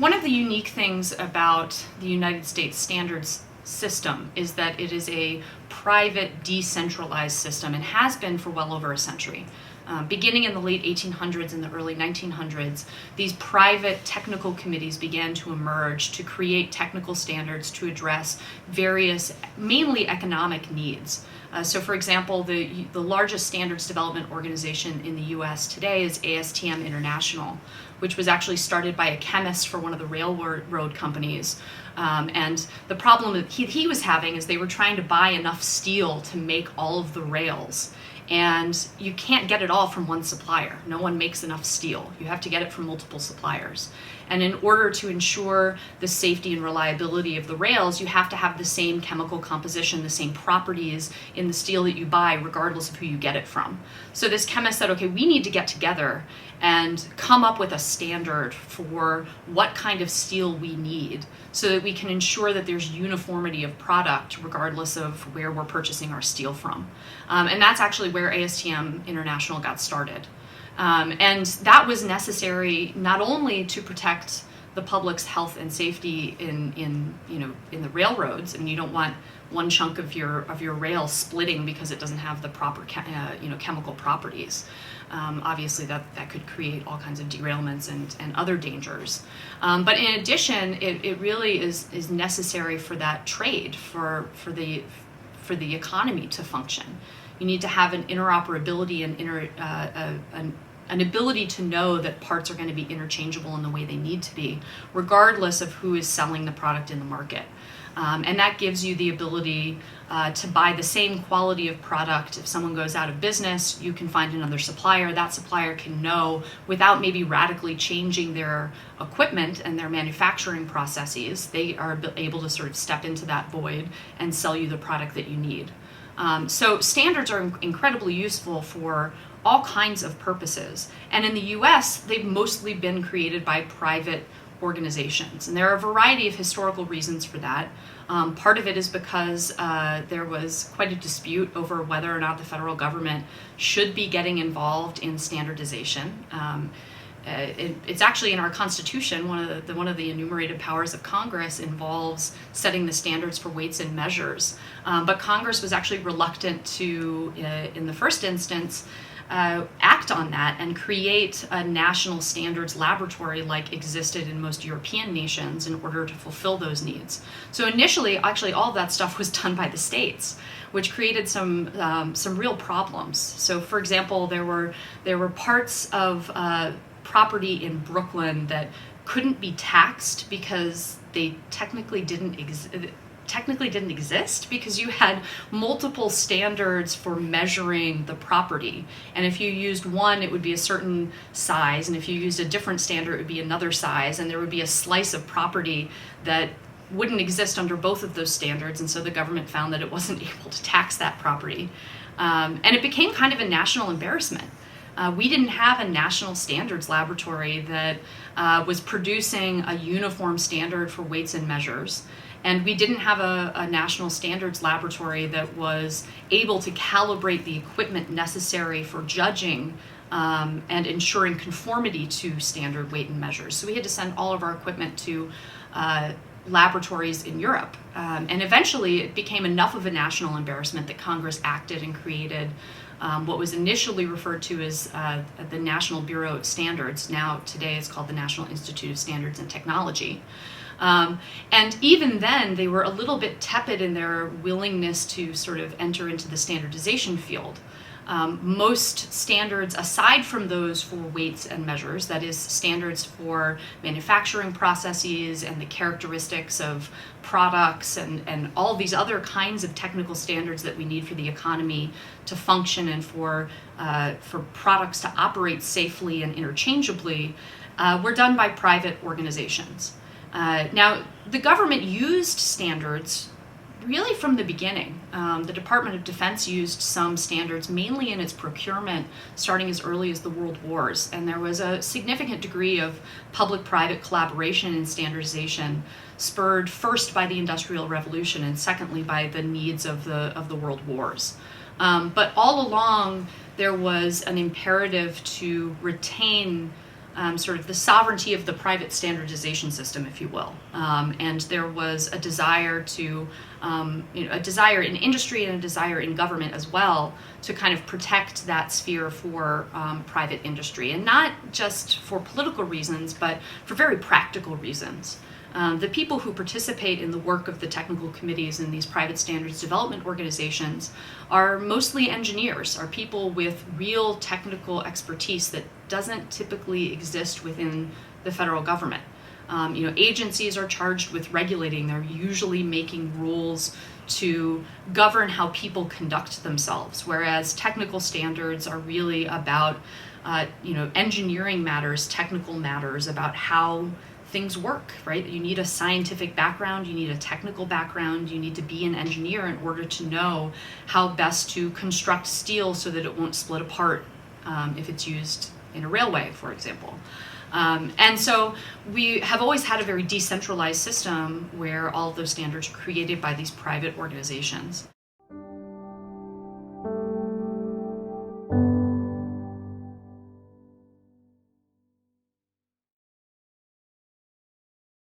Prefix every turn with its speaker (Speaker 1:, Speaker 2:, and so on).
Speaker 1: One of the unique things about the United States standards system is that it is a private, decentralized system and has been for well over a century. Beginning in the late 1800s and the early 1900s, these private technical committees began to emerge to create technical standards to address various, mainly economic needs. So for example, the largest standards development organization in the US today is ASTM International, which was actually started by a chemist for one of the railroad companies. And the problem that he was having is they were trying to buy enough steel to make all of the rails. And you can't get it all from one supplier. No one makes enough steel. You have to get it from multiple suppliers. And in order to ensure the safety and reliability of the rails, you have to have the same chemical composition, the same properties in the steel that you buy, regardless of who you get it from. So this chemist said, okay, we need to get together and come up with a standard for what kind of steel we need so that we can ensure that there's uniformity of product regardless of where we're purchasing our steel from. And that's actually where ASTM International got started. And that was necessary not only to protect the public's health and safety in the railroads, and you don't want one chunk of your rail splitting because it doesn't have the proper chemical properties. Obviously that could create all kinds of derailments and other dangers. But in addition, it really is necessary for that trade, for the economy to function. You need to have an interoperability and an ability to know that parts are going to be interchangeable in the way they need to be, regardless of who is selling the product in the market. And that gives you the ability to buy the same quality of product. If someone goes out of business, you can find another supplier. That supplier can know, without maybe radically changing their equipment and their manufacturing processes, they are able to sort of step into that void and sell you the product that you need. So standards are incredibly useful for all kinds of purposes. And in the US, they've mostly been created by private organizations. And there are a variety of historical reasons for that. Part of it is because there was quite a dispute over whether or not the federal government should be getting involved in standardization. It's actually in our Constitution. One of the enumerated powers of Congress involves setting the standards for weights and measures. But Congress was actually reluctant to, in the first instance, act on that and create a national standards laboratory like existed in most European nations in order to fulfill those needs. So initially, actually, all of that stuff was done by the states, which created some real problems. So, for example, there were parts of property in Brooklyn that couldn't be taxed because they technically didn't exist because you had multiple standards for measuring the property. And if you used one, it would be a certain size. And if you used a different standard, it would be another size. And there would be a slice of property that wouldn't exist under both of those standards. And so the government found that it wasn't able to tax that property. And it became kind of a national embarrassment. We didn't have a national standards laboratory that was producing a uniform standard for weights and measures. And we didn't have a national standards laboratory that was able to calibrate the equipment necessary for judging and ensuring conformity to standard weight and measures. So we had to send all of our equipment to laboratories in Europe. And eventually it became enough of a national embarrassment that Congress acted and created what was initially referred to as the National Bureau of Standards. Now, today it's called the National Institute of Standards and Technology. And even then, they were a little bit tepid in their willingness to sort of enter into the standardization field. Most standards, aside from those for weights and measures, that is, standards for manufacturing processes and the characteristics of products and all these other kinds of technical standards that we need for the economy to function and for products to operate safely and interchangeably, were done by private organizations. Now, the government used standards really from the beginning. The Department of Defense used some standards mainly in its procurement starting as early as the World Wars, and there was a significant degree of public-private collaboration and standardization spurred first by the Industrial Revolution and secondly by the needs of the World Wars. But all along there was an imperative to retain sort of the sovereignty of the private standardization system, if you will. And there was a desire to, a desire in industry and a desire in government as well to kind of protect that sphere for private industry, and not just for political reasons, but for very practical reasons. The people who participate in the work of the technical committees in these private standards development organizations are mostly engineers, are people with real technical expertise that doesn't typically exist within the federal government. Agencies are charged with regulating. They're usually making rules to govern how people conduct themselves, whereas technical standards are really about, engineering matters, technical matters, about how things work, right? You need a scientific background, you need a technical background, you need to be an engineer in order to know how best to construct steel so that it won't split apart if it's used in a railway, for example. And so we have always had a very decentralized system where all of those standards are created by these private organizations.